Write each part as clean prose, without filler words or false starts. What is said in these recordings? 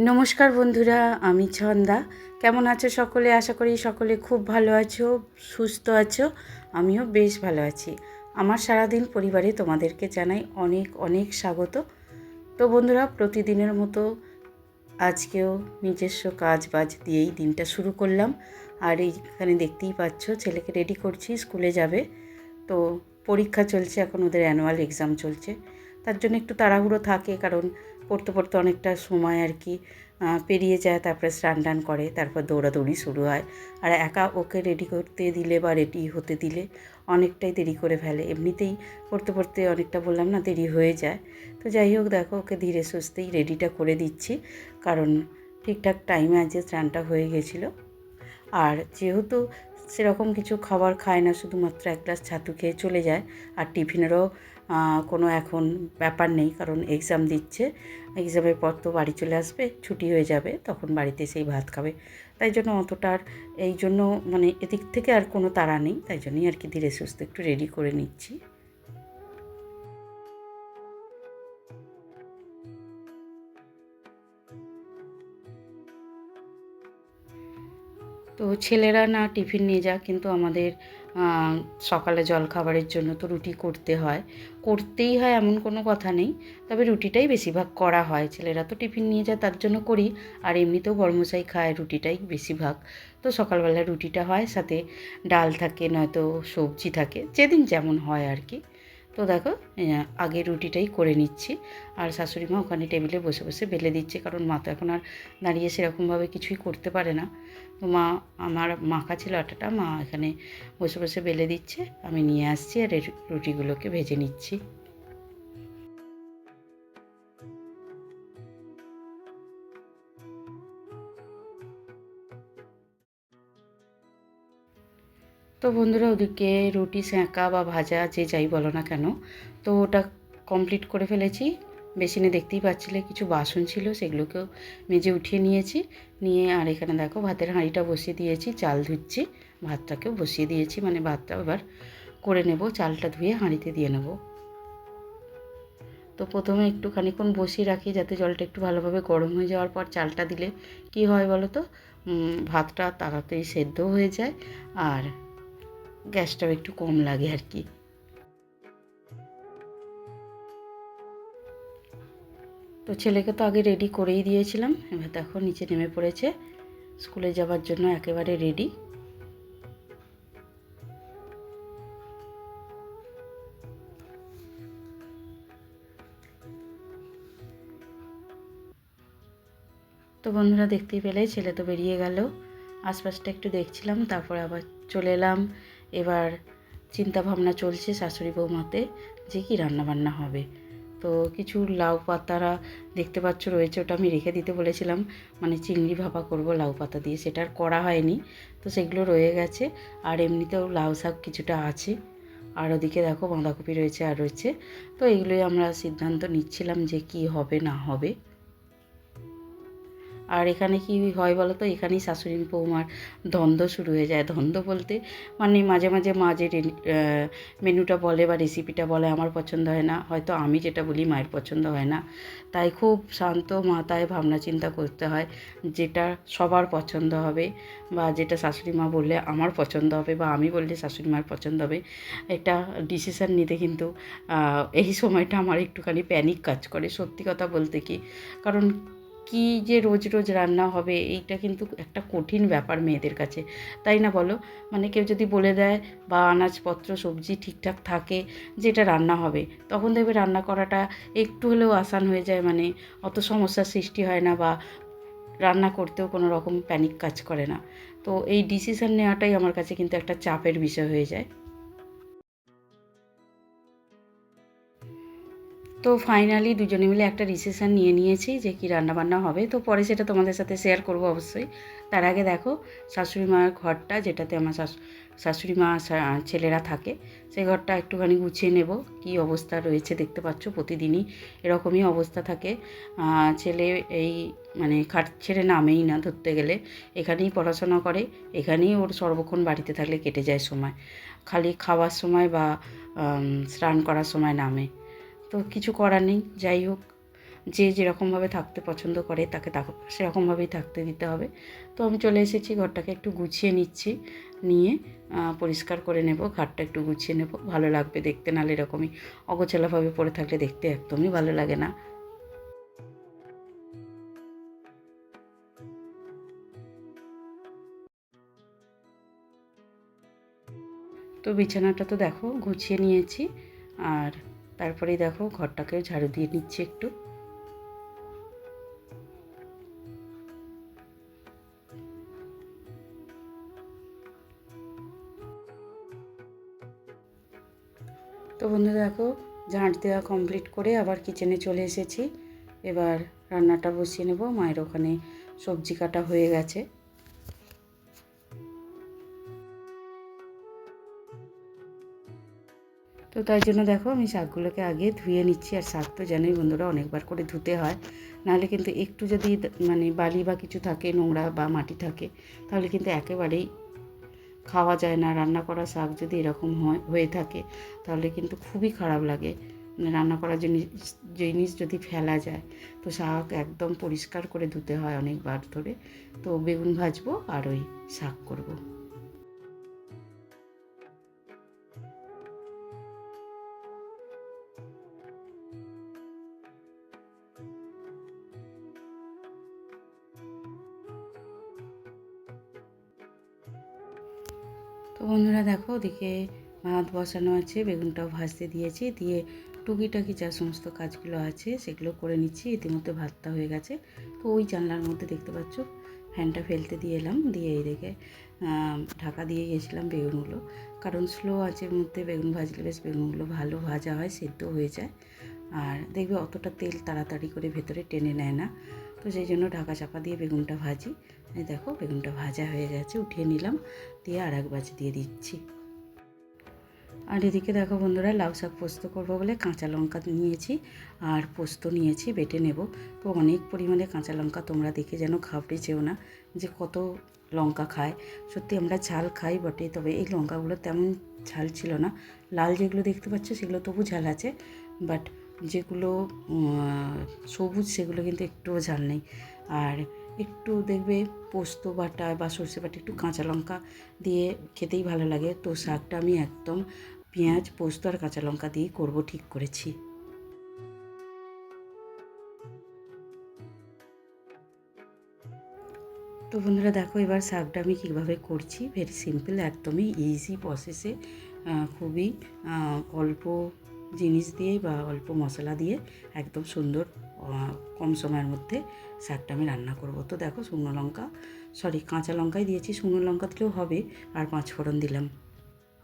নমস্কার বন্ধুরা, আমি ছন্দা। কেমন আছো সকলে? আশা করি সকলে খুব ভালো আছো, সুস্থ আছো। আমিও বেশ ভালো আছি। আমার সারাদিন পরিবারে তোমাদেরকে জানাই অনেক অনেক স্বাগত। তো বন্ধুরা, প্রতিদিনের মতো আজকেও নিজস্ব কাজ বাজ দিয়েই দিনটা শুরু করলাম। আর এইখানে দেখতেই পাচ্ছ, ছেলেকে রেডি করছি, স্কুলে যাবে। তো পরীক্ষা চলছে, এখন ওদের অ্যানুয়াল এক্সাম চলছে। তার জন্য একটু তাড়াহুড়ো থাকে, কারণ পড়তে পড়তে অনেকটা সময় আর কি পেরিয়ে যায়। তারপরে স্নান টান করে, তারপর দৌড়াদৌড়ি শুরু হয়। আর একা ওকে রেডি করতে দিলে বা রেডি হতে দিলে অনেকটাই দেরি করে ফেলে। এমনিতেই পড়তে পড়তে অনেকটা বললাম না, দেরি হয়ে যায়। তো যাই হোক, দেখো ওকে ধীরে সুস্থেই রেডিটা করে দিচ্ছি, কারণ ঠিকঠাক টাইমে আজ স্নানটা হয়ে গেছিলো। আর যেহেতু সেরকম কিছু খাবার খায় না, শুধুমাত্র এক গ্লাস ছাতু খেয়ে চলে যায়। আর টিফিনেরও কোনো এখন ব্যাপার নেই, কারণ এক্সাম দিচ্ছে। এক্সামের পর তো বাড়ি চলে আসবে, ছুটি হয়ে যাবে, তখন বাড়িতে এসেই ভাত খাবে। তাই জন্য অতটা আর এই জন্য মানে এদিক থেকে আর কোনো তাড়া নেই। তাই জন্যই আর কি ধীরে সুস্থে একটু রেডি করে নিচ্ছি। তো ছেলেরা না টিফিন নিয়ে যাক, কিন্তু আমাদের সকালে জলখাবারের জন্য তো রুটি করতে হয়। করতেই হয় এমন কোনো কথা নেই, তবে রুটিটাই বেশিরভাগ করা হয়। ছেলেরা তো টিফিন নিয়ে যায়, তার জন্য করি। আর এমনিতেও বড়মশাই খায় রুটিটাই বেশিরভাগ। তো সকালবেলা রুটিটা হয়, সাথে ডাল থাকে, নয়তো সবজি থাকে, যেদিন যেমন হয় আর কি। তো দেখো, আগে রুটিটাই করে নিচ্ছি। আর শাশুড়ি মা ওখানে টেবিলে বসে বসে বেলে দিচ্ছে, কারণ মা তো এখন আর দাঁড়িয়ে সেরকমভাবে কিছুই করতে পারে না। তো মা, আমার মাখা ছিল আটাটা, মা এখানে বসে বসে বেলে দিচ্ছে, আমি নিয়ে আসছি আর রুটিগুলোকে ভেজে নিচ্ছি। তো বন্ধুরা, ওদিকে রুটি সেঁকা বা ভাজা যে যাই বলো না কেন, তো ওটা কমপ্লিট করে ফেলেছি। বেসিনে দেখতেই পাচ্ছিলে কিছু বাসন ছিল, সেগুলোকেও মেজে উঠিয়ে নিয়েছি। নিয়ে আর এখানে দেখো ভাতের হাঁড়িটা বসিয়ে দিয়েছি, চাল ধুচ্ছি। ভাতটাকেও বসিয়ে দিয়েছি, মানে ভাতটা এবার করে নেব, চালটা ধুয়ে হাঁড়িতে দিয়ে নেব। তো প্রথমে একটু খানিকক্ষণ বসিয়ে রাখি, যাতে জলটা একটু ভালোভাবে গরম হয়ে যাওয়ার পর চালটা দিলে কি হয় বলো তো, ভাতটা তাড়াতাড়ি সেদ্ধ হয়ে যায়, আর গ্যাসটাও একটু কম লাগে আর কি। তো ছেলেকে তো আগে রেডি করেই দিয়েছিলাম, এবার দেখো নিচে নেমে পড়েছে, স্কুলে যাওয়ার জন্য একেবারে রেডি। তো বন্ধুরা, দেখতেই পেলে ছেলে তো বেরিয়ে গেল। আশপাশটা একটু দেখছিলাম, তারপর আবার চলে এলাম। এবার চিন্তা ভাবনা চলছে শাশুড়ি বৌমাতে, যে কি রান্নাবান্না হবে। তো কিছু লাউ পাতারা দেখতে পাচ্ছ রয়েছে, ওটা আমি রেখে দিতে বলেছিলাম, মানে চিংড়ি ভাপা করব লাউ পাতা দিয়ে, সেটা আর করা হয়নি। তো সেগুলো রয়ে গেছে। আর এমনিতেও লাউ শাক কিছুটা আছে। আর ওদিকে দেখো বাঁধাকপি রয়েছে আর রয়েছে। তো এগুলোই আমরা সিদ্ধান্ত নিচ্ছিলাম যে কি হবে না হবে। আর এখানে কি হয় বলো তো, এখানেই শাশুড়ি বৌমার দ্বন্দ্ব শুরু হয়ে যায়। দ্বন্দ্ব বলতে মানে মাঝে মাঝে মা যে মেনুটা বলে বা রেসিপিটা বলে আমার পছন্দ হয় না, হয়তো আমি যেটা বলি মায়ের পছন্দ হয় না। তাই খুব শান্ত মাথায় ভাবনা চিন্তা করতে হয়, যেটা সবার পছন্দ হবে, বা যেটা শাশুড়ি মা বললে আমার পছন্দ হবে, বা আমি বললে শাশুড়ি মার পছন্দ হবে। একটা ডিসিশান নিতে কিন্তু এই সময়টা আমার একটুখানি প্যানিক কাজ করে, সত্যি কথা বলতে কি। কারণ কি যে রোজ রোজ রান্না হবে, এইটা কিন্তু একটা কঠিন ব্যাপার মেয়েদের কাছে, তাই না বলো? মানে কেউ যদি বলে দেয় বা আনাজপত্র সবজি ঠিকঠাক থাকে যেটা রান্না হবে, তখন দেখবে রান্না করাটা একটু হলেও আসান হয়ে যায়, মানে অত সমস্যার সৃষ্টি হয় না, বা রান্না করতেও কোনো রকম প্যানিক কাজ করে না। তো এই ডিসিশন নেওয়াটাই আমার কাছে কিন্তু একটা চাপের বিষয় হয়ে যায়। তো ফাইনালি দুজনে মিলে একটা ডিসিশান নিয়ে নিয়েছি যে কী রান্নাবান্না হবে। তো পরে সেটা তোমাদের সাথে শেয়ার করব অবশ্যই। তার আগে দেখো, শাশুড়ি মায়ের ঘরটা, যেটাতে আমার শাশুড়ি মা ছেলেরা থাকে, সেই ঘরটা একটুখানি গুছিয়ে নেব। কী অবস্থা রয়েছে দেখতে পাচ্ছ, প্রতিদিনই এরকমই অবস্থা থাকে। ছেলে এই মানে খাট ছেড়ে নামেই না ধরতে গেলে, এখানেই পড়াশোনা করে, এখানেই ওর সর্বক্ষণ বাড়িতে থাকলে কেটে যায় সময়। খালি খাওয়ার সময় বা স্নান করার সময় নামে। তো কিছু করার নেই, যাই হোক। যে যেরকমভাবে থাকতে পছন্দ করে তাকে সেরকমভাবেই থাকতে দিতে হবে। তো আমি চলে এসেছি, ঘরটাকে একটু গুছিয়ে নিচ্ছি, নিয়ে পরিষ্কার করে নেব, ঘরটা একটু গুছিয়ে নেব, ভালো লাগবে দেখতে, নাহলে এরকমই অগোছালোভাবে পড়ে থাকলে দেখতে একদমই ভালো লাগে না। তো বিছানাটা তো দেখো গুছিয়ে নিয়েছি, আর তারপরেই দেখো ঘরটাকেও ঝাড়ু দিয়ে নিচ্ছি একটু। তো বন্ধুরা দেখো, ঝাঁট দেওয়া কমপ্লিট করে আবার কিচেনে চলে এসেছি। এবার রান্নাটা বসিয়ে নেব। মায়ের ওখানে সবজি কাটা হয়ে গেছে। তো তাই জন্য দেখো আমি শাকগুলোকে আগে ধুয়ে নিচ্ছি। আর শাক তো জানোই বন্ধুরা অনেকবার করে ধুতে হয়, নাহলে কিন্তু একটু যদি মানে বালি বা কিছু থাকে, নোংরা বা মাটি থাকে, তাহলে কিন্তু একেবারেই খাওয়া যায় না। রান্না করা শাক যদি এরকম হয়ে থাকে তাহলে কিন্তু খুবই খারাপ লাগে। মানে রান্না করা জিনিস যদি ফেলা যায়, তো শাক একদম পরিষ্কার করে ধুতে হয় অনেকবার ধরে। তো বেগুন ভাজবো আর ওই শাক করব। তো বন্ধুরা দেখো, ওদিকে ভাত বসানো আছে, বেগুনটাও ভাজতে দিয়েছি, দিয়ে টুকিটাকি যা সমস্ত কাজগুলো আছে সেগুলো করে নিচ্ছি। ইতিমধ্যে ভাতটা হয়ে গেছে। তো ওই জানলার মধ্যে দেখতে পাচ্ছ ফ্যানটা ফেলতে দিয়ে এলাম, দিয়ে এইদিকে ঢাকা দিয়ে গেছিলাম বেগুনগুলো, কারণ স্লো আঁচের মধ্যে বেগুন ভাজলে বেশ বেগুনগুলো ভালো ভাজা হয়, সেদ্ধ হয়ে যায়। আর দেখবে অতটা তেল তাড়াতাড়ি করে ভেতরে টেনে নেয় না। তো সেই জন্য ঢাকা চাপা দিয়ে বেগুনটা ভাজি। এই দেখো বেগুনটা ভাজা হয়ে গেছে, উঠিয়ে নিলাম, দিয়ে আর এক বাজি দিয়ে দিচ্ছি। আর এদিকে দেখো বন্ধুরা, লাউ শাক পোস্ত করবো বলে কাঁচা লঙ্কা নিয়েছি আর পোস্ত নিয়েছি, বেটে নেব। তো অনেক পরিমাণে কাঁচা লঙ্কা, তোমরা দেখে যেন ঘাবড়ে যেও না যে কত লঙ্কা খায়। সত্যি আমরা ঝাল খাই বটে, তবে এই লঙ্কাগুলো তেমন ঝাল ছিল না। লাল যেগুলো দেখতে পাচ্ছ সেগুলো তবু ঝাল আছে, বাট যেগুলো সবুজ সেগুলো কিন্তু একটুও ঝাল নেই। আর একটু দেখবে পোস্ত বাটা বা সর্ষে বাটা একটু কাঁচা লঙ্কা দিয়ে খেতেই ভালো লাগে। তো শাকটা আমি একদম পেঁয়াজ, পোস্ত আর কাঁচা লঙ্কা দিয়েই করবো ঠিক করেছি। তো বন্ধুরা দেখো, এবার শাকটা আমি কীভাবে করছি, ভেরি সিম্পল, একদমই ইজি প্রসেসে, খুবই অল্প জিনিস দিয়েই বা অল্প মশলা দিয়ে একদম সুন্দর কম সময়ের মধ্যে শাকটা আমি রান্না করব। তো দেখো, কাঁচা লঙ্কাই দিয়েছি, শুকনো লঙ্কা দিলেও হবে, আর 5 ফোড়ন দিলাম।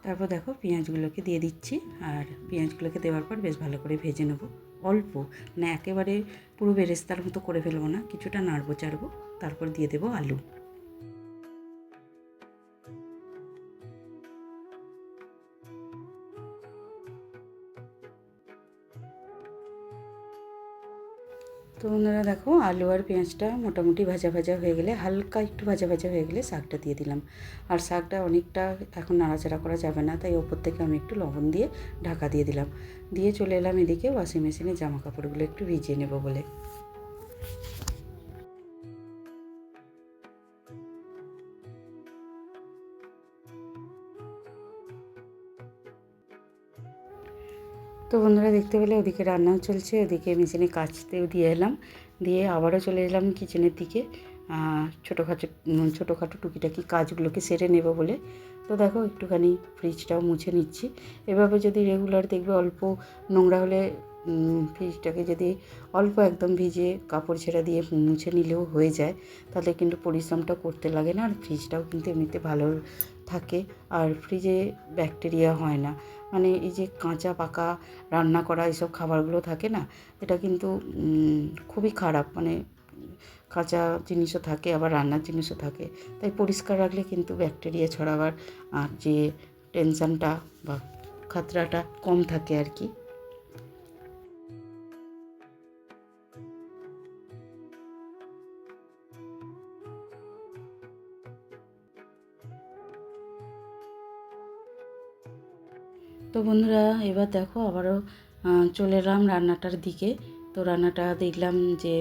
তারপর দেখো পেঁয়াজগুলোকে দিয়ে দিচ্ছি, আর পেঁয়াজগুলোকে দেওয়ার পর বেশ ভালো করে ভেজে নেব। অল্প, মানে একেবারে পুরো বেরেস্তার মতো করে ফেলবো না, কিছুটা নাড়বো চাড়বো, তারপর দিয়ে দেবো আলু। তো বন্ধুরা দেখো, আলু আর পেঁয়াজটা মোটামুটি ভাজা ভাজা হয়ে গেলে, হালকা একটু ভাজা ভাজা হয়ে গেলে শাকটা দিয়ে দিলাম। আর শাকটা অনেকটা এখন নাড়াচাড়া করা যাবে না, তাই ওপর থেকে আমি একটু লবণ দিয়ে ঢাকা দিয়ে দিলাম। দিয়ে চলে এলাম এদিকে ওয়াশিং মেশিনে জামা কাপড়গুলো একটু ভিজিয়ে নেব বলে। তো বন্ধুরা দেখতে পেলে ওদিকে রান্নাও চলছে, ওদিকে মেশিনে কাচতেও দিয়ে এলাম, দিয়ে আবারও চলে এলাম কিচেনের দিকে ছোটোখাটো টুকিটাকি কাজগুলোকে সেরে নেব বলে। তো দেখো একটুখানি ফ্রিজটাও মুছে নিচ্ছি। এভাবে যদি রেগুলার দেখবে অল্প নোংরা হলে ফ্রিজটাকে যদি অল্প একদম ভিজে কাপড় ছেঁড়া দিয়ে মুছে নিলেও হয়ে যায়, তাহলে কিন্তু পরিশ্রমটা করতে লাগে না, আর ফ্রিজটাও কিন্তু এমনিতে ভালো থাকে, আর ফ্রিজে ব্যাকটেরিয়া হয় না। মানে এই যে কাঁচা পাকা রান্না করা এইসব খাবারগুলো থাকে না, এটা কিন্তু খুবই খারাপ। মানে কাঁচা জিনিসও থাকে, আবার রান্নার জিনিসও থাকে, তাই পরিষ্কার রাখলে কিন্তু ব্যাকটেরিয়া ছড়াবার আর যে টেনশানটা বা খাতরাটা কম থাকে আর কি। তো বন্ধুরা এবার দেখো আবারও চলে এলাম রান্নাটার দিকে। তো রান্নাটা দেখলাম যে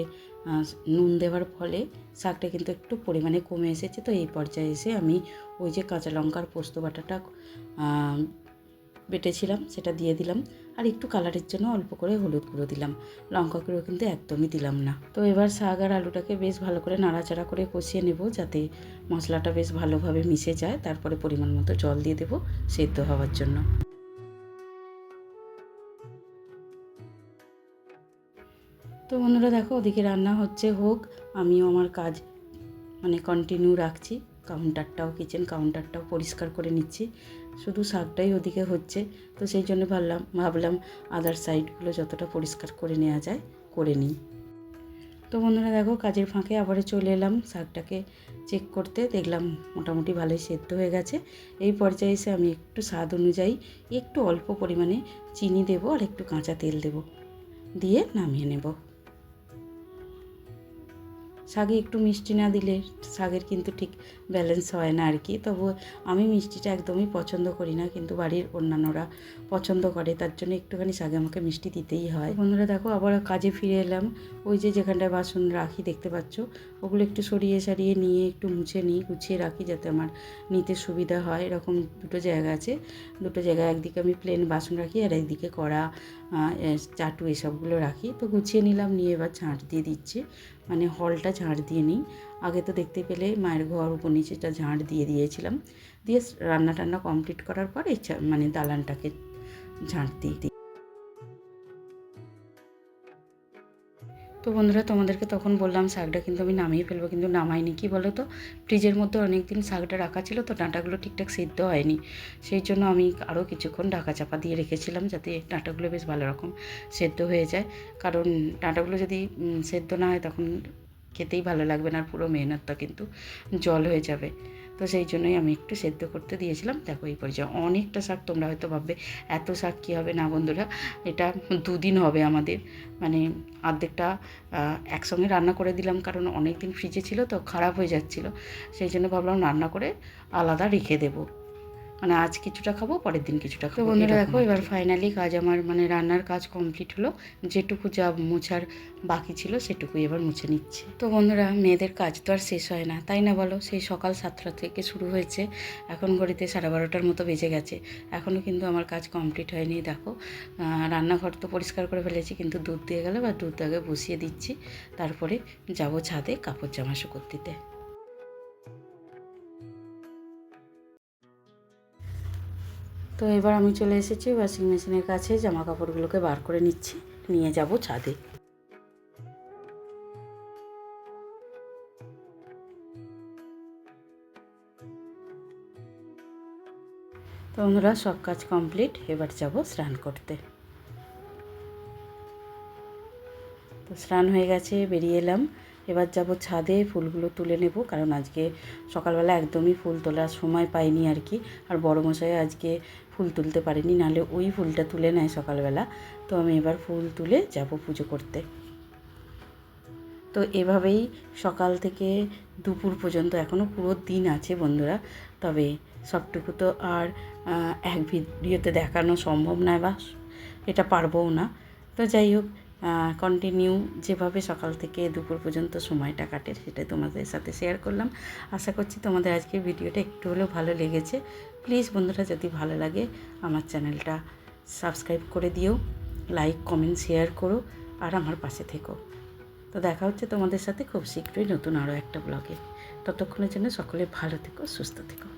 নুন দেওয়ার ফলে শাকটা কিন্তু একটু পরিমাণে কমে এসেছে। তো এই পর্যায়ে এসে আমি ওই যে কাঁচা লঙ্কার পোস্ত বাটাটা বেটেছিলাম সেটা দিয়ে দিলাম, আর একটু কালারের জন্য অল্প করে হলুদ গুঁড়ো দিলাম, লঙ্কা গুঁড়ো কিন্তু একদমই দিলাম না। তো এবার শাক আর আলুটাকে বেশ ভালো করে নাড়াচাড়া করে কষিয়ে নেব যাতে মশলাটা বেশ ভালোভাবে মিশে যায়। তারপরে পরিমাণ মতো জল দিয়ে দেবো সেদ্ধ হওয়ার জন্য। তো বন্ধুরা দেখো, ওদিকে রান্না হচ্ছে হোক, আমিও আমার কাজ কন্টিনিউ রাখছি। কিচেন কাউন্টারটাও পরিষ্কার করে নিচ্ছি। শুধু শাকটাই ওদিকে হচ্ছে, তো সেই জন্য ভাবলাম আদার সাইডগুলো যতটা পরিষ্কার করে নেওয়া যায় করে নিই। তো বন্ধুরা দেখো, কাজের ফাঁকে আবারও চলে এলাম শাকটাকে চেক করতে। দেখলাম মোটামুটি ভালোই সেদ্ধ হয়ে গেছে। এই পর্যায়ে এসে আমি একটু স্বাদ অনুযায়ী একটু অল্প পরিমাণে চিনি দেবো আর একটু কাঁচা তেল দেবো, দিয়ে নামিয়ে নেব। শাকে একটু মিষ্টি না দিলে শাকের কিন্তু ঠিক ব্যালেন্স হয় না আর কি। তবু আমি মিষ্টিটা একদমই পছন্দ করি না, কিন্তু বাড়ির অন্যান্যরা পছন্দ করে, তার জন্য একটুখানি শাকে আমাকে মিষ্টি দিতেই হয়। বন্ধুরা দেখো, আবার কাজে ফিরে এলাম। ওই যে যেখানটায় বাসন রাখি দেখতে পাচ্ছ, ওগুলো একটু সরিয়ে নিয়ে একটু মুছে নিই, গুছিয়ে রাখি যাতে আমার নিতে সুবিধা হয়। এরকম দুটো জায়গা আছে, দুটো জায়গায় একদিকে আমি প্লেন বাসন রাখি আর একদিকে কড়া, চাটু এসবগুলো রাখি। তো গুছিয়ে নিলাম, নিয়ে এবার ঝাঁট দিয়ে দিচ্ছি, হলটা ঝাঁট দিয়ে নিই। আগে তো দেখতে পেলে মায়ের ঘর উপর নিচেটা ঝাঁট দিয়ে দিয়েছিলাম, দিয়ে রান্না কমপ্লিট করার পর এই দালানটাকে ঝাঁট দিই। তো বন্ধুরা, তোমাদেরকে তখন বললাম শাকটা কিন্তু আমি নামিয়ে ফেলবো, কিন্তু নামাইনি। কি বলো তো, ফ্রিজের মধ্যে অনেক দিন শাকটা রাখা ছিল, তো ডাঁটাগুলো ঠিকঠাক সিদ্ধ হয়নি। সেই জন্য আমি আরও কিছুক্ষণ ঢাকা চাপা দিয়ে রেখেছিলাম যাতে ডাঁটাগুলো বেশ ভালো রকম সেদ্ধ হয়ে যায়। কারণ ডাঁটাগুলো যদি সেদ্ধ না হয় তখন খেতেই ভালো লাগবে না, আর পুরো মেহনতটা কিন্তু জল হয়ে যাবে। তো সেই জন্যই আমি একটু সেদ্ধ করতে দিয়েছিলাম। দেখো এই পর্যায়ে অনেকটা শাক। তোমরা হয়তো ভাববে এত শাক কী হবে, না বন্ধুরা, এটা 2 দিন হবে আমাদের। অর্ধেকটা একসঙ্গে রান্না করে দিলাম, কারণ অনেক দিন ফ্রিজে ছিল তো খারাপ হয়ে যাচ্ছিলো। সেই জন্য ভাবলাম রান্না করে আলাদা রেখে দেবো, আজ কিছুটা খাবো, পরের দিন কিছুটা খাবো। তো বন্ধুরা দেখো, এবার ফাইনালি কাজ আমার রান্নার কাজ কমপ্লিট হলো। যেটুকু যা মোছার বাকি ছিল সেটুকুই এবার মুছে নিচ্ছি। তো বন্ধুরা, মেয়েদের কাজ তো আর শেষ হয় না, তাই না বলো? সেই সকাল 7টা থেকে শুরু হয়েছে, এখন ঘড়িতে 12:30টার মতো বেজে গেছে, এখনও কিন্তু আমার কাজ কমপ্লিট হয়নি। দেখো, রান্নাঘর তো পরিষ্কার করে ফেলেছি, কিন্তু দুধ দিয়ে গেলে বা দুধ আগে বসিয়ে দিচ্ছি, তারপরে যাব ছাদে কাপড় জামা শুকোতে দিতে। তো এবার আমি চলে এসেছি ওয়াশিং মেশিনের কাছে, জামা কাপড়গুলোকে বার করে নিচ্ছি, নিয়ে যাব ছাদে। তো বন্ধুরা, সব কাজ কমপ্লিট, এবার যাব স্নান করতে। তো স্নান হয়ে গেছে, বেরিয়ে এলাম। এবার যাব ছাদে, ফুলগুলো তুলে নেব, কারণ আজকে সকালবেলা একদমই ফুল তোলার সময় পাইনি আর কি। আর বড় মশাই আজকে ফুল তুলতে পারেনি, নাহলে ওই ফুলটা তুলে নেয় সকালবেলা। তো আমি এবার ফুল তুলে যাব পুজো করতে। তো এভাবেই সকাল থেকে দুপুর পর্যন্ত এখনও পুরো দিন আছে বন্ধুরা। তবে সবটুকু তো আর এক ভিডিওতে দেখানো সম্ভব নয়, বা এটা পারবও না। তো যাই হোক, কন্টিনিউ যেভাবে সকাল থেকে দুপুর পর্যন্ত সময়টা কাটে সেটাই তোমাদের সাথে শেয়ার করলাম। আশা করছি তোমাদের আজকের ভিডিওটা একটু হলেও ভালো লেগেছে। প্লিজ বন্ধুরা, যদি ভালো লাগে আমার চ্যানেলটা সাবস্ক্রাইব করে দিও, লাইক কমেন্ট শেয়ার করো, আর আমার পাশে থেকো। তো দেখা হচ্ছে তোমাদের সাথে খুব শীঘ্রই নতুন আরও একটা ব্লগে। ততক্ষণের জন্য সকলে ভালো থেকো, সুস্থ থেকো।